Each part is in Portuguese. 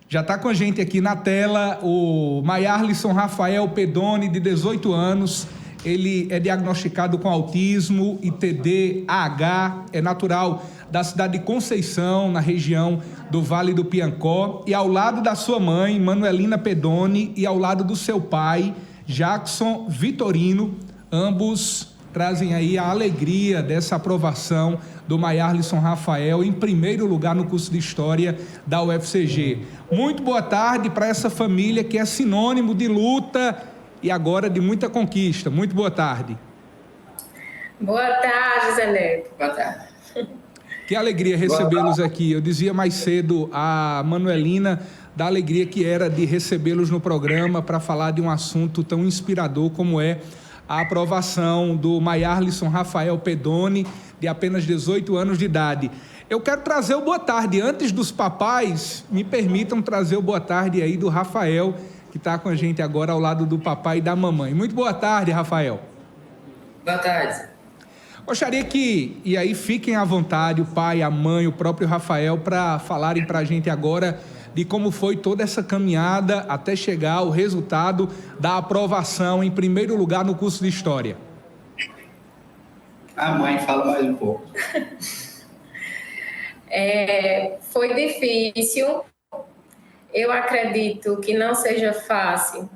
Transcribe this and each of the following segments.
Já está com a gente aqui na tela o Mayarlisson Rafael Pedoni, de 18 anos. Ele é diagnosticado com autismo e TDAH, é natural da cidade de Conceição, na região do Vale do Piancó, e ao lado da sua mãe, Manuelina Pedoni, e ao lado do seu pai, Jackson Vitorino, ambos trazem aí a alegria dessa aprovação do Mayarlisson Rafael em primeiro lugar no curso de História da UFCG. Muito boa tarde para essa família que é sinônimo de luta e agora de muita conquista. Muito boa tarde. Boa tarde, Zé Neto. Boa tarde. Que alegria recebê-los aqui. Eu dizia mais cedo a Manuelina da alegria que era de recebê-los no programa para falar de um assunto tão inspirador como é a aprovação do Mayarlisson Rafael Pedoni, de apenas 18 anos de idade. Eu quero trazer o boa tarde. Antes dos papais, me permitam trazer o boa tarde aí do Rafael, que está com a gente agora ao lado do papai e da mamãe. Muito boa tarde, Rafael. Boa tarde. Gostaria que, e aí fiquem à vontade, o pai, a mãe, o próprio Rafael, para falarem para a gente agora de como foi toda essa caminhada até chegar ao resultado da aprovação em primeiro lugar no curso de História. A mãe fala mais um pouco. Foi difícil. Eu acredito que não seja fácil,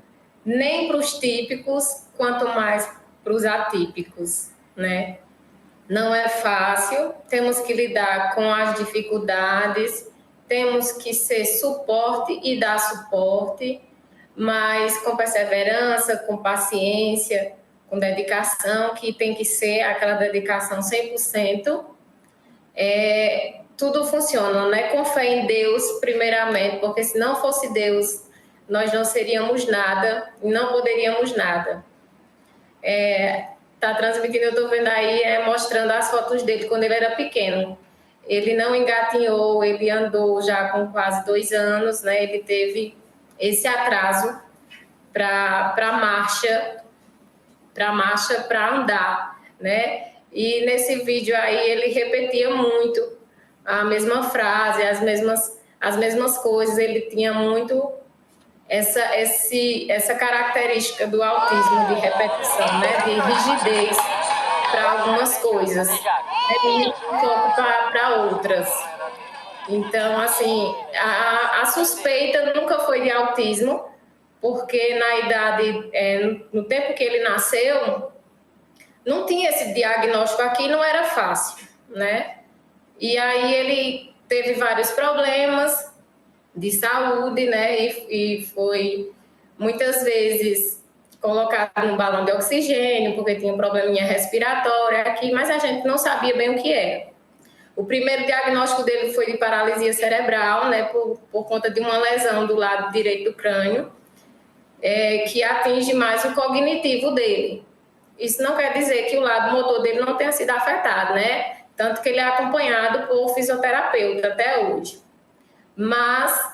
nem para os típicos, quanto mais para os atípicos, né? Não é fácil, temos que lidar com as dificuldades, temos que ser suporte e dar suporte, mas com perseverança, com paciência, com dedicação, que tem que ser aquela dedicação 100%. Tudo funciona, né? Com fé em Deus, primeiramente, porque se não fosse Deus, nós não seríamos nada e não poderíamos nada. Tá transmitindo, eu estou vendo aí, mostrando as fotos dele quando ele era pequeno. Ele não engatinhou, ele andou já com quase 2 anos, né? Ele teve esse atraso para marcha, para andar, né? E nesse vídeo aí ele repetia muito a mesma frase, as mesmas coisas. Ele tinha muito essa característica do autismo de repetição, né? De rigidez para algumas coisas e foco para outras. Então, assim, a suspeita nunca foi de autismo, porque na idade, no tempo que ele nasceu, não tinha esse diagnóstico aqui, não era fácil, né? E aí ele teve vários problemas de saúde, né? E foi muitas vezes colocado no balão de oxigênio, porque tinha um probleminha respiratório aqui, mas a gente não sabia bem o que era. O primeiro diagnóstico dele foi de paralisia cerebral, né? Por conta de uma lesão do lado direito do crânio, que atinge mais o cognitivo dele. Isso não quer dizer que o lado motor dele não tenha sido afetado, né? Tanto que ele é acompanhado por fisioterapeuta até hoje. Mas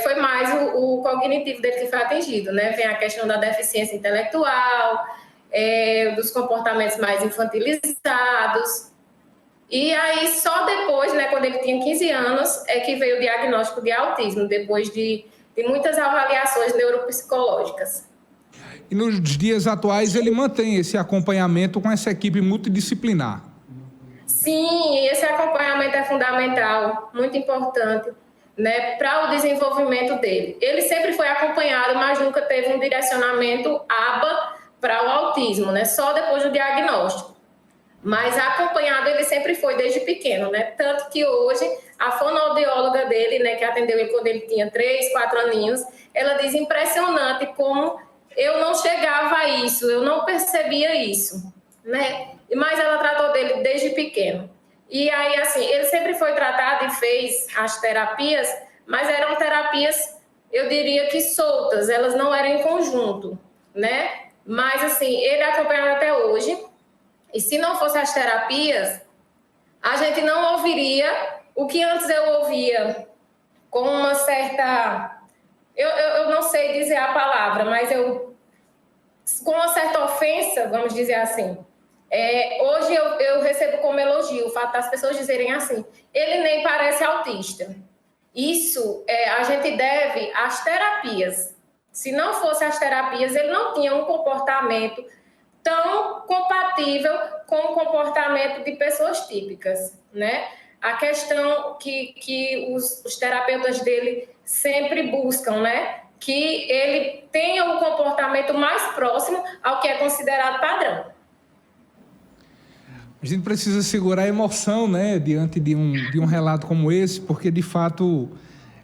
foi mais o cognitivo dele que foi atingido, né? Vem a questão da deficiência intelectual, dos comportamentos mais infantilizados. E aí, só depois, né, quando ele tinha 15 anos, é que veio o diagnóstico de autismo, depois de muitas avaliações neuropsicológicas. E nos dias atuais ele mantém esse acompanhamento com essa equipe multidisciplinar. Sim, esse acompanhamento é fundamental, muito importante, né, para o desenvolvimento dele. Ele sempre foi acompanhado, mas nunca teve um direcionamento ABA para o autismo, né, só depois do diagnóstico. Mas acompanhado ele sempre foi desde pequeno, né? Tanto que hoje a fonoaudióloga dele, né, que atendeu ele quando ele tinha 3, 4 aninhos, ela diz impressionante como eu não chegava a isso, eu não percebia isso, né? Mas ela tratou dele desde pequeno. E aí, assim, ele sempre foi tratado e fez as terapias, mas eram terapias, eu diria que soltas, elas não eram em conjunto, né? Mas, assim, ele é acompanhado até hoje. E se não fossem as terapias, a gente não ouviria o que antes eu ouvia com uma certa... Eu não sei dizer a palavra, mas com uma certa ofensa, vamos dizer assim. Hoje eu recebo como elogio o fato das pessoas dizerem assim, ele nem parece autista. Isso a gente deve às terapias. Se não fosse as terapias, ele não tinha um comportamento tão compatível com o comportamento de pessoas típicas, né? A questão que os terapeutas dele sempre buscam, né? Que ele tenha um comportamento mais próximo ao que é considerado padrão. A gente precisa segurar a emoção, né, diante de um relato como esse, porque, de fato,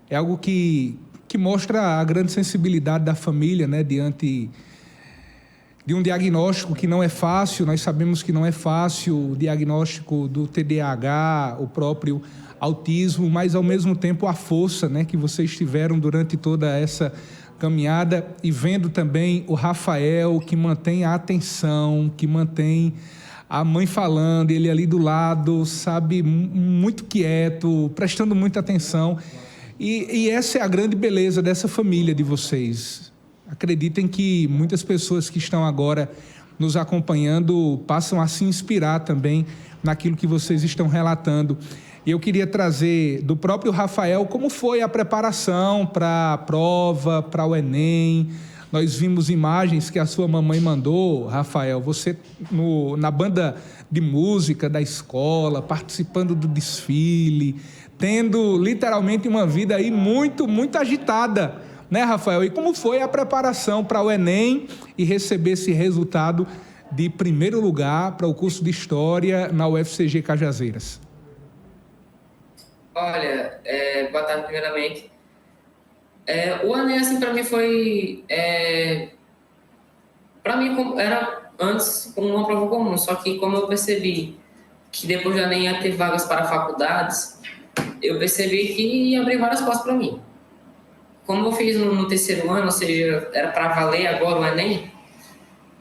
é algo que mostra a grande sensibilidade da família, né, diante de um diagnóstico que não é fácil. Nós sabemos que não é fácil o diagnóstico do TDAH, o próprio autismo, mas, ao mesmo tempo, a força, né, que vocês tiveram durante toda essa caminhada, e vendo também o Rafael, que mantém a atenção, que mantém a mãe falando, ele ali do lado, sabe, muito quieto, prestando muita atenção. E essa é a grande beleza dessa família de vocês. Acreditem que muitas pessoas que estão agora nos acompanhando passam a se inspirar também naquilo que vocês estão relatando. E eu queria trazer do próprio Rafael como foi a preparação para a prova, para o Enem. Nós vimos imagens que a sua mamãe mandou, Rafael, você na banda de música da escola, participando do desfile, tendo literalmente uma vida aí muito, muito agitada, né, Rafael? E como foi a preparação para o Enem e receber esse resultado de primeiro lugar para o curso de História na UFCG Cajazeiras? Olha, boa tarde primeiramente. O Enem, assim, para mim foi... para mim, era antes como uma prova comum, só que como eu percebi que depois do Enem ia ter vagas para faculdades, eu percebi que ia abrir várias portas para mim. Como eu fiz no terceiro ano, ou seja, era para valer agora o Enem,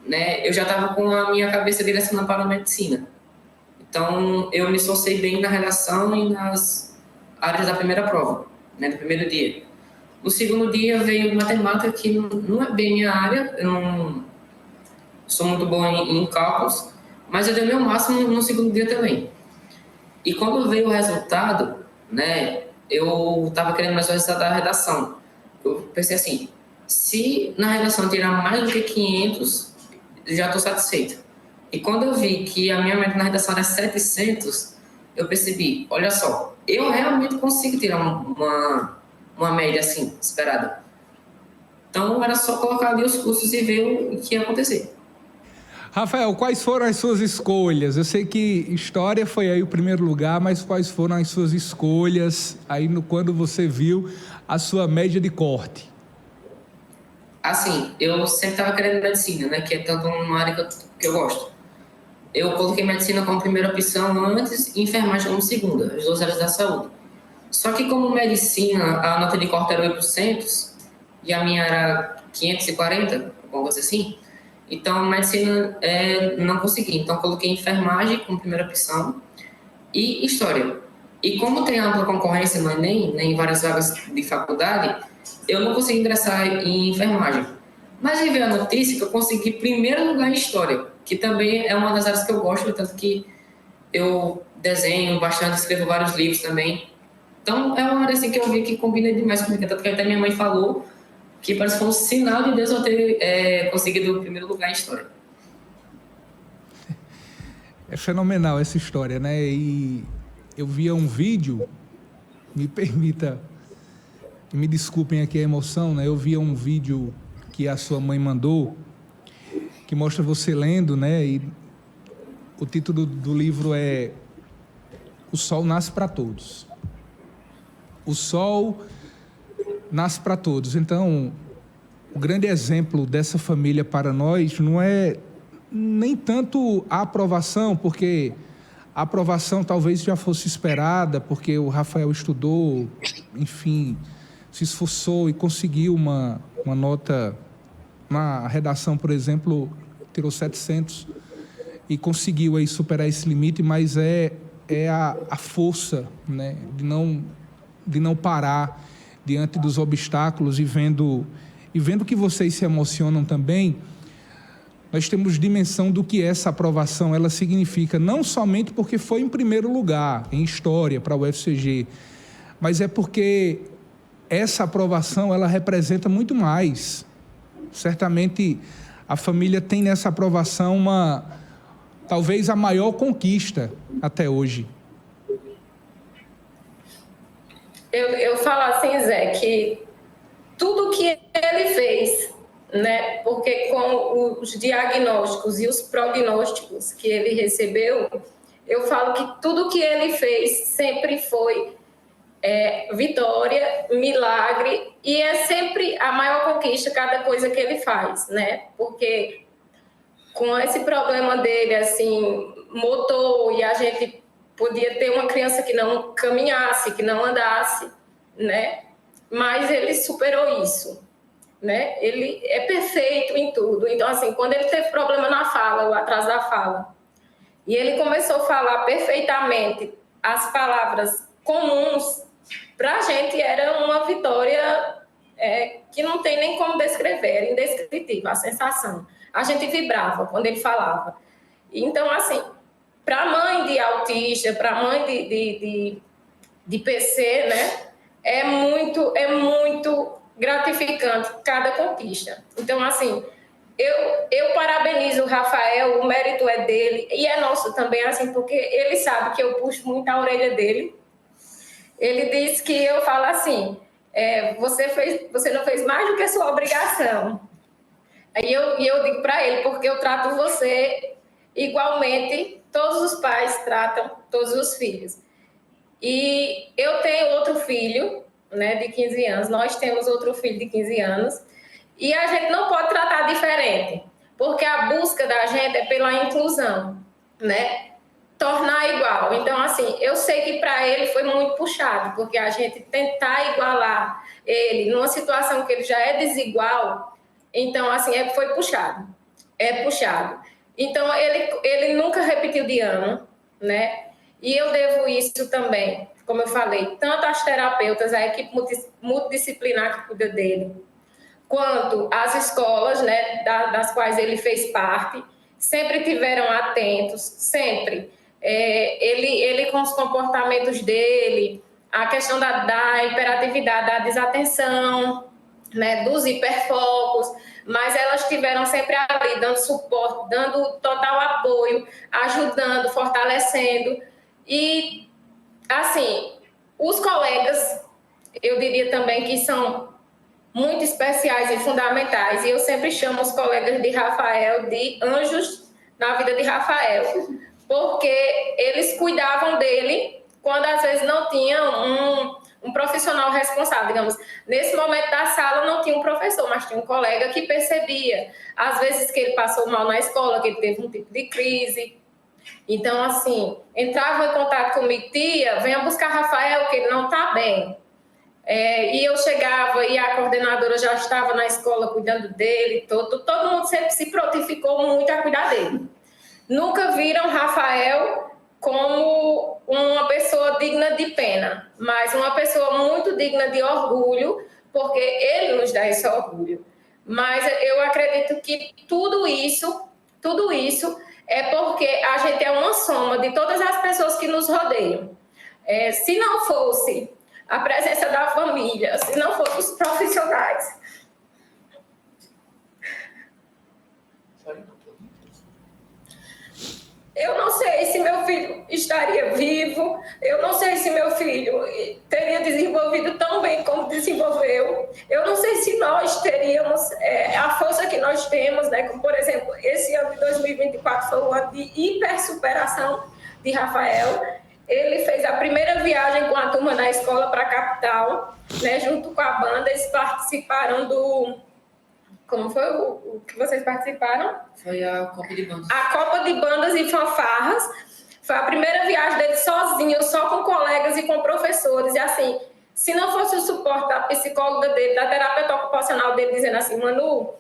né, eu já estava com a minha cabeça direcionada para a medicina. Então, eu me esforcei bem na redação e nas áreas da primeira prova, né, do primeiro dia. No segundo dia veio matemática, que não é bem minha área, eu não sou muito bom em cálculos, mas eu dei o meu máximo no segundo dia também. E quando veio o resultado, né, eu estava querendo mais o resultado da redação. Eu pensei assim, se na redação tirar mais do que 500, já estou satisfeito. E quando eu vi que a minha meta na redação era 700, eu percebi, olha só, eu realmente consigo tirar uma média assim, esperada. Então, era só colocar ali os cursos e ver o que ia acontecer. Rafael, quais foram as suas escolhas? Eu sei que História foi aí o primeiro lugar, mas quais foram as suas escolhas aí quando você viu a sua média de corte? Assim, eu sempre estava querendo medicina, né? Que é tanto uma área que eu gosto. Eu coloquei medicina como primeira opção antes e enfermagem como segunda, as duas áreas da saúde. Só que como medicina, a nota de corte era 800 e a minha era 540, alguma coisa assim. Então, medicina não consegui. Então, coloquei enfermagem como primeira opção e História. E como tem ampla concorrência no Enem, né, em várias vagas de faculdade, eu não consegui ingressar em enfermagem. Mas aí veio a notícia que eu consegui primeiro lugar em História, que também é uma das áreas que eu gosto, tanto que eu desenho bastante, escrevo vários livros também. Então, é uma área assim que eu vi que combina demais comigo, tanto que até minha mãe falou que parece que foi um sinal de Deus eu ter conseguido o primeiro lugar em História. É fenomenal essa história, né? E eu via um vídeo, me desculpem aqui a emoção, né? Eu via um vídeo que a sua mãe mandou, que mostra você lendo, né? E o título do livro é O Sol Nasce para Todos. O Sol nasce para todos. Então, o grande exemplo dessa família para nós não é nem tanto a aprovação, porque a aprovação talvez já fosse esperada, porque o Rafael estudou, enfim, se esforçou e conseguiu uma nota, na redação, por exemplo, tirou 700 e conseguiu aí superar esse limite, mas é a força, né, de não parar diante dos obstáculos e vendo que vocês se emocionam também. Nós temos dimensão do que essa aprovação ela significa, não somente porque foi em primeiro lugar em História para a UFCG, mas é porque essa aprovação, ela representa muito mais. Certamente, a família tem nessa aprovação talvez a maior conquista até hoje. Eu falo assim, Zé, que tudo que ele fez, né? Porque com os diagnósticos e os prognósticos que ele recebeu, eu falo que tudo que ele fez sempre foi vitória, milagre, e é sempre a maior conquista cada coisa que ele faz, né? Porque com esse problema dele, assim, motor, e a gente podia ter uma criança que não caminhasse, que não andasse, né? Mas ele superou isso, né? Ele é perfeito em tudo. Então, assim, quando ele teve problema na fala, o atraso da fala, e ele começou a falar perfeitamente as palavras comuns, para a gente era uma vitória que não tem nem como descrever, era indescritível a sensação. A gente vibrava quando ele falava. Então, assim, para a mãe de autista, para a mãe de PC, né, é muito gratificante cada conquista. Então, assim, eu parabenizo o Rafael, o mérito é dele, e é nosso também, assim, porque ele sabe que eu puxo muito a orelha dele. Ele disse que eu falo assim, você não fez mais do que a sua obrigação. Aí eu digo para ele, porque eu trato você igualmente, todos os pais tratam todos os filhos. E eu tenho outro filho, né, de 15 anos, nós temos outro filho de 15 anos, e a gente não pode tratar diferente, porque a busca da gente é pela inclusão, né? Tornar igual. Então, assim, eu sei que para ele foi muito puxado, porque a gente tentar igualar ele numa situação que ele já é desigual, então, assim, foi puxado. É puxado. Então, ele nunca repetiu de ano, né? E eu devo isso também, como eu falei, tanto às terapeutas, a equipe multidisciplinar que cuida dele, quanto às escolas, né, das quais ele fez parte, sempre tiveram atentos, sempre. Ele com os comportamentos dele, a questão da hiperatividade, da desatenção, né, dos hiperfocos, mas elas estiveram sempre ali, dando suporte, dando total apoio, ajudando, fortalecendo. E, assim, os colegas, eu diria também que são muito especiais e fundamentais, e eu sempre chamo os colegas de Rafael de anjos na vida de Rafael, porque eles cuidavam dele quando às vezes não tinha um profissional responsável, digamos. Nesse momento da sala não tinha um professor, mas tinha um colega que percebia, às vezes que ele passou mal na escola, que ele teve um tipo de crise. Então, assim, entrava em contato comigo, tia, venha buscar Rafael, que ele não está bem. E eu chegava e a coordenadora já estava na escola cuidando dele, todo mundo sempre se prontificou muito a cuidar dele. Nunca viram Rafael como uma pessoa digna de pena, mas uma pessoa muito digna de orgulho, porque ele nos dá esse orgulho. Mas eu acredito que tudo isso é porque a gente é uma soma de todas as pessoas que nos rodeiam. Se não fosse a presença da família, se não fossem os profissionais, eu não sei se meu filho estaria vivo, eu não sei se meu filho teria desenvolvido tão bem como desenvolveu, eu não sei se nós teríamos a força que nós temos, né? Como, por exemplo, esse ano de 2024 foi um ano de hipersuperação de Rafael. Ele fez a primeira viagem com a turma na escola para a capital, né, junto com a banda. Eles participaram do... Como foi o que vocês participaram? Foi a Copa de Bandas. A Copa de Bandas e Fanfarras. Foi a primeira viagem dele sozinho, só com colegas e com professores. E assim, se não fosse o suporte da psicóloga dele, da terapeuta ocupacional dele, dizendo assim, Manu,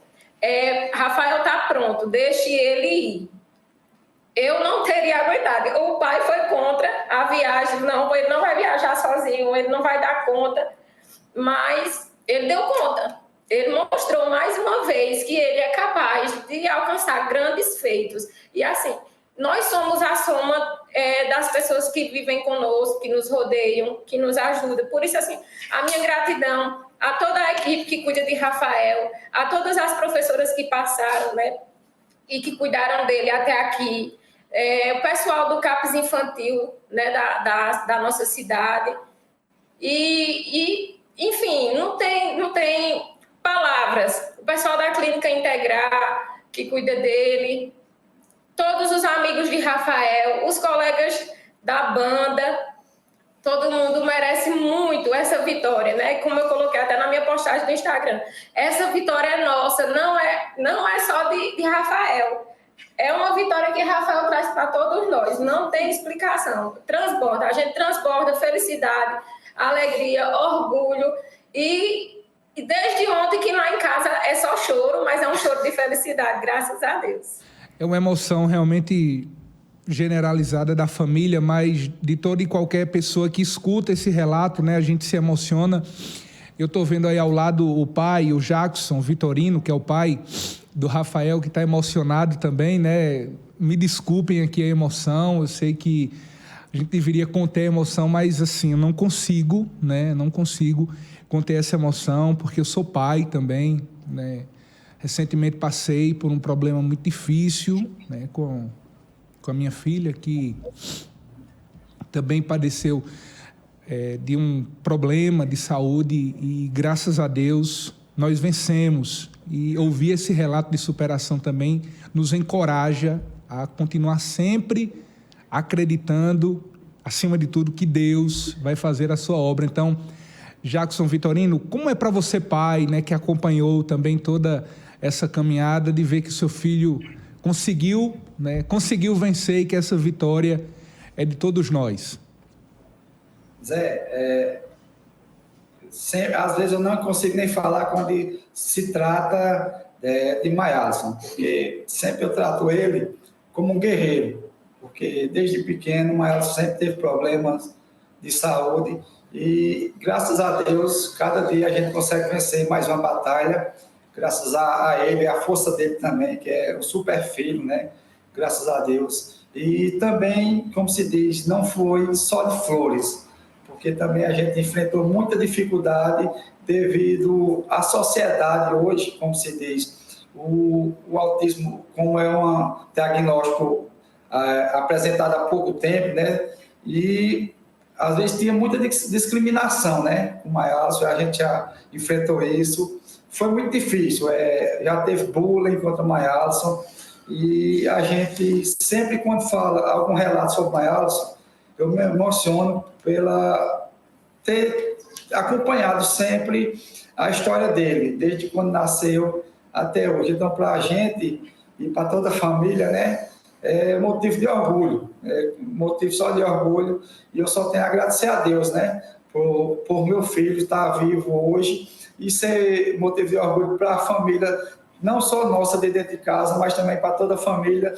Rafael está pronto, deixe ele ir. Eu não teria aguentado. O pai foi contra a viagem. Não, ele não vai viajar sozinho, ele não vai dar conta. Mas ele deu conta. Ele mostrou mais uma vez que ele é capaz de alcançar grandes feitos. E assim, nós somos a soma das pessoas que vivem conosco, que nos rodeiam, que nos ajudam. Por isso, assim, a minha gratidão a toda a equipe que cuida de Rafael, a todas as professoras que passaram, né, e que cuidaram dele até aqui, o pessoal do CAPS Infantil, né, da nossa cidade. Enfim, não tem palavras. O pessoal da Clínica Integrar, que cuida dele, todos os amigos de Rafael, os colegas da banda, todo mundo merece muito essa vitória, né? Como eu coloquei até na minha postagem do Instagram. Essa vitória é nossa, não é só de Rafael. É uma vitória que Rafael traz para todos nós. Não tem explicação. Transborda. A gente transborda felicidade, alegria, orgulho. E desde ontem que lá em casa é só choro, mas é um choro de felicidade, graças a Deus. É uma emoção realmente generalizada da família, mas de toda e qualquer pessoa que escuta esse relato, né, a gente se emociona. Eu estou vendo aí ao lado o pai, o Jackson Vitorino, que é o pai do Rafael, que está emocionado também, né? Me desculpem aqui a emoção, eu sei que a gente deveria conter a emoção, mas assim, eu não consigo, né? Não consigo conter essa emoção, porque eu sou pai também, né? Recentemente passei por um problema muito difícil, né, com a minha filha, que também padeceu de um problema de saúde e, graças a Deus, nós vencemos. E ouvir esse relato de superação também nos encoraja a continuar sempre acreditando, acima de tudo, que Deus vai fazer a sua obra. Então, Jackson Vitorino, como é para você, pai, né, que acompanhou também toda essa caminhada, de ver que seu filho conseguiu vencer e que essa vitória é de todos nós? Zé, às vezes eu não consigo nem falar quando se trata de Mayalson, porque sempre eu trato ele como um guerreiro, porque desde pequeno o Mayalson sempre teve problemas de saúde e, graças a Deus, cada dia a gente consegue vencer mais uma batalha, graças a ele, a força dele também, que é o super filho, né? Graças a Deus. E também, como se diz, não foi só de flores, porque também a gente enfrentou muita dificuldade devido à sociedade hoje, como se diz. O autismo, como é um diagnóstico apresentado há pouco tempo, né? E às vezes tinha muita discriminação, né? Com o Mayalson, a gente já enfrentou isso. Foi muito difícil, já teve bullying contra o Mayalson, e a gente sempre, quando fala algum relato sobre o Mayalson, eu me emociono pela ter acompanhado sempre a história dele, desde quando nasceu até hoje. Então, para a gente e para toda a família, né, é motivo de orgulho, motivo só de orgulho, e eu só tenho a agradecer a Deus, né, por meu filho estar vivo hoje e ser motivo de orgulho para a família, não só nossa de dentro de casa, mas também para toda a família,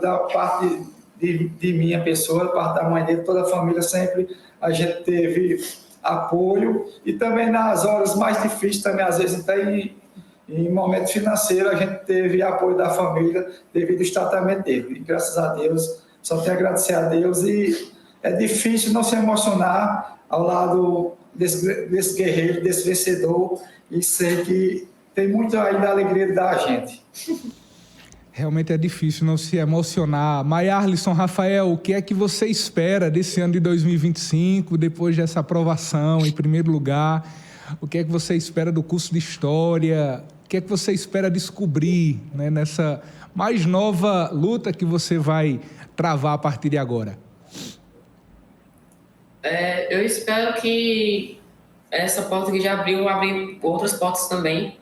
da parte de minha pessoa, da parte da mãe dele, toda a família sempre a gente teve apoio, e também nas horas mais difíceis, também às vezes até em momento financeiro, a gente teve apoio da família devido ao tratamento dele. E graças a Deus, só tenho a agradecer a Deus, e é difícil não se emocionar ao lado desse guerreiro, desse vencedor, e sei que tem muito ainda alegria de dar a gente. Realmente é difícil não se emocionar. Mayarlisson, Rafael, o que é que você espera desse ano de 2025, depois dessa aprovação em primeiro lugar? O que é que você espera do curso de História? O que é que você espera descobrir, né, nessa mais nova luta que você vai travar a partir de agora? Eu espero que essa porta que já abriu, abrir outras portas também.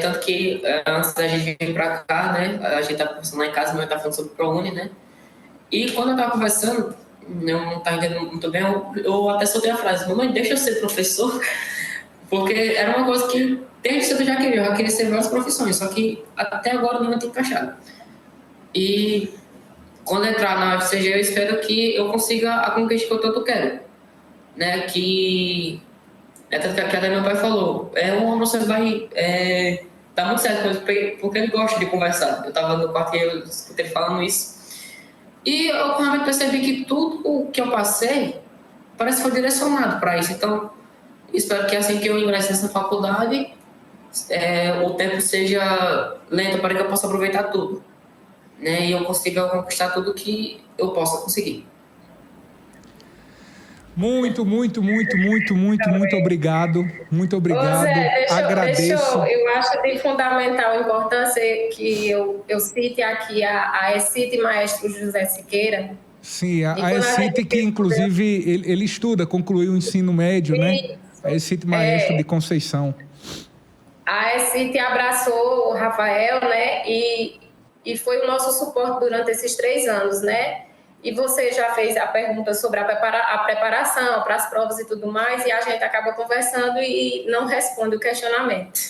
Tanto que antes da gente vir para cá, né, a gente tá conversando lá em casa, mas tá falando sobre o ProUni, né? E quando eu tava conversando, eu não estava entendendo muito bem, eu até soltei a frase: mamãe, deixa eu ser professor, porque era uma coisa que desde cedo eu já queria ser várias profissões, só que até agora não tem encaixado. E quando entrar na UFCG, eu espero que eu consiga a conquista que eu tanto quero, né? Que tanto que até meu pai falou, o homem você vai dar muito certo com ele, porque ele gosta de conversar. Eu estava no quarto e eu escutei ele falando isso. E eu realmente percebi que tudo o que eu passei parece que foi direcionado para isso. Então, espero que assim que eu ingresse nessa faculdade, o tempo seja lento para que eu possa aproveitar tudo, né? E eu consiga conquistar tudo que eu possa conseguir. Muito obrigado. Muito Ô obrigado. Zé, Agradeço. eu acho de fundamental importância que eu cite aqui a ECIT Maestro José Siqueira. Sim, a ECIT que inclusive ele estuda, concluiu o ensino médio, né? A ECIT Maestro de Conceição. A ECIT abraçou o Rafael, né? E foi o nosso suporte durante esses 3 anos, né? E você já fez a pergunta sobre a preparação para as provas e tudo mais, e a gente acaba conversando e não responde o questionamento.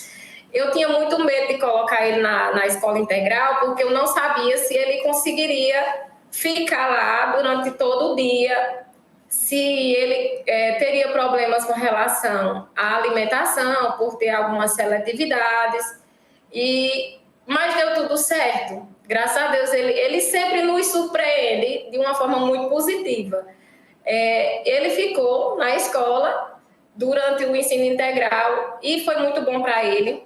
Eu tinha muito medo de colocar ele na escola integral, porque eu não sabia se ele conseguiria ficar lá durante todo o dia, se ele teria problemas com relação à alimentação, por ter algumas seletividades, mas deu tudo certo. Graças a Deus, ele sempre nos surpreende de uma forma muito positiva. Ele ficou na escola durante o ensino integral e foi muito bom para ele,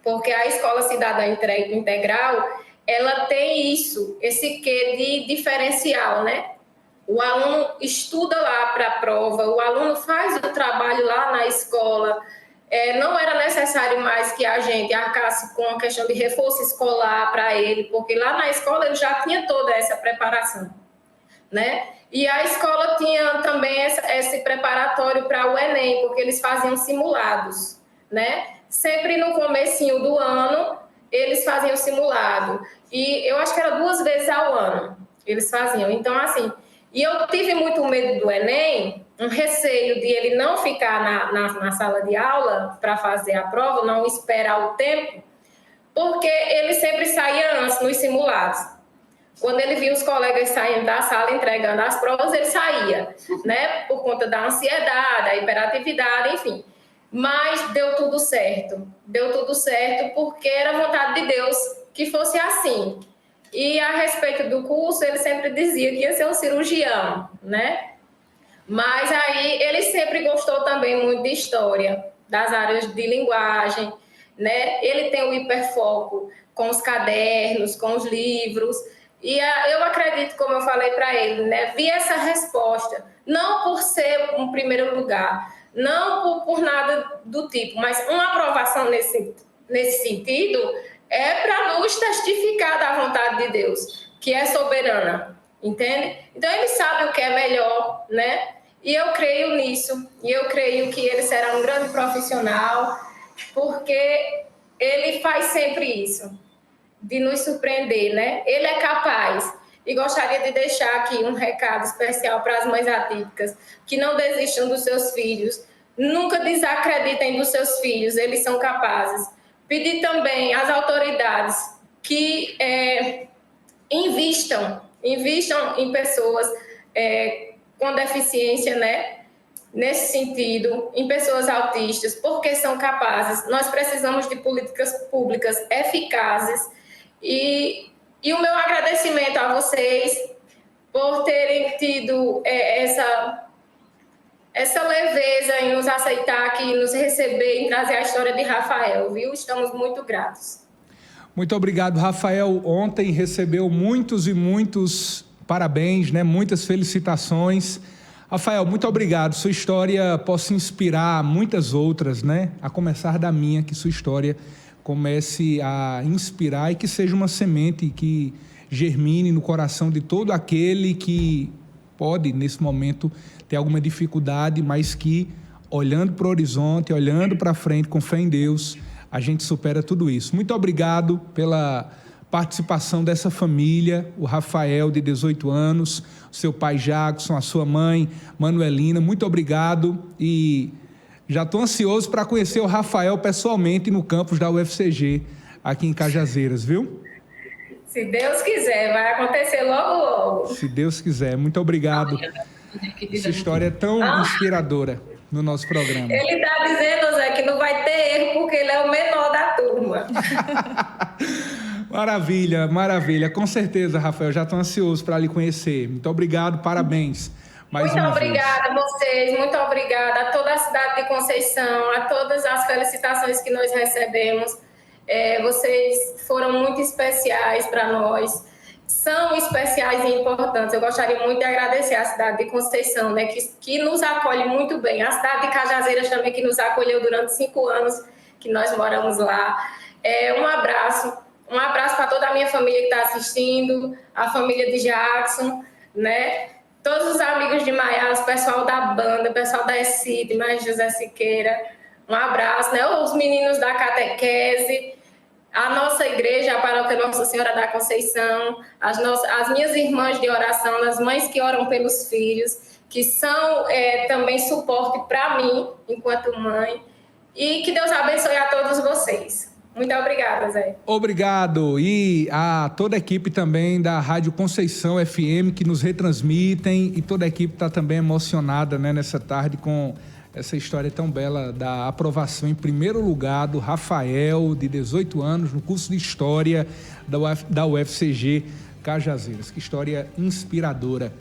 porque a Escola Cidadã Integral, ela tem esse quê de diferencial, né? O aluno estuda lá para a prova, o aluno faz o trabalho lá na escola. Não era necessário mais que a gente arcasse com a questão de reforço escolar para ele, porque lá na escola ele já tinha toda essa preparação, né? E a escola tinha também esse preparatório para o Enem, porque eles faziam simulados, né? Sempre no comecinho do ano, eles faziam simulado. E eu acho que era 2 vezes ao ano eles faziam. Então, assim, e eu tive muito medo do Enem, um receio de ele não ficar na sala de aula para fazer a prova, não esperar o tempo, porque ele sempre saía antes nos simulados. Quando ele via os colegas saindo da sala entregando as provas, ele saía, né? Por conta da ansiedade, da hiperatividade, enfim. Mas deu tudo certo porque era vontade de Deus que fosse assim. E a respeito do curso, ele sempre dizia que ia ser um cirurgião, né? Mas aí ele sempre gostou também muito de história, das áreas de linguagem, né? Ele tem o hiperfoco com os cadernos, com os livros. E eu acredito, como eu falei para ele, né? Vi essa resposta, não por ser um primeiro lugar, não por nada do tipo, mas uma aprovação nesse sentido é para nos testificar da vontade de Deus, que é soberana, entende? Então ele sabe o que é melhor, né? E eu creio nisso, e eu creio que ele será um grande profissional, porque ele faz sempre isso, de nos surpreender, né? Ele é capaz. E gostaria de deixar aqui um recado especial para as mães atípicas, que não desistam dos seus filhos, nunca desacreditem dos seus filhos, eles são capazes. Pedir também às autoridades que invistam em pessoas com deficiência, né? Nesse sentido, em pessoas autistas, porque são capazes. Nós precisamos de políticas públicas eficazes. E o meu agradecimento a vocês por terem tido essa leveza em nos aceitar aqui, nos receber, em trazer a história de Rafael, viu? Estamos muito gratos. Muito obrigado, Rafael. Ontem recebeu muitos e muitos parabéns, né? Muitas felicitações. Rafael, muito obrigado. Sua história possa inspirar muitas outras, né? A começar da minha, que sua história comece a inspirar e que seja uma semente que germine no coração de todo aquele que pode, nesse momento, ter alguma dificuldade, mas que, olhando para o horizonte, olhando para frente, com fé em Deus, a gente supera tudo isso. Muito obrigado pela participação dessa família, o Rafael, de 18 anos, o seu pai Jackson, a sua mãe, Manuelina, muito obrigado e já estou ansioso para conhecer o Rafael pessoalmente no campus da UFCG, aqui em Cajazeiras, viu? Se Deus quiser, vai acontecer logo, logo. Se Deus quiser. Muito obrigado. Essa história é tão inspiradora no nosso programa. Ele está dizendo, Zé, que não vai ter erro porque ele é o menor da turma. Maravilha, maravilha. Com certeza, Rafael, já estou ansioso para lhe conhecer. Muito obrigado, parabéns. Muito obrigada a vocês, muito obrigada a toda a cidade de Conceição, a todas as felicitações que nós recebemos. Vocês foram muito especiais para nós, são especiais e importantes. Eu gostaria muito de agradecer à cidade de Conceição, né, que nos acolhe muito bem. A cidade de Cajazeiras também, que nos acolheu durante 5 anos que nós moramos lá. Um abraço para toda a minha família que está assistindo, a família de Jackson, né? Todos os amigos de Maialas, pessoal da banda, pessoal da ECID, mais José Siqueira, um abraço, né? Os meninos da catequese, a nossa igreja, a paróquia Nossa Senhora da Conceição, as minhas irmãs de oração, as mães que oram pelos filhos, que são também suporte para mim, enquanto mãe, e que Deus abençoe a todos vocês. Muito obrigada, Zé. Obrigado. E a toda a equipe também da Rádio Conceição FM que nos retransmitem, e toda a equipe está também emocionada, né, nessa tarde com essa história tão bela da aprovação em primeiro lugar do Rafael, de 18 anos, no curso de História da UFCG Cajazeiras. Que história inspiradora.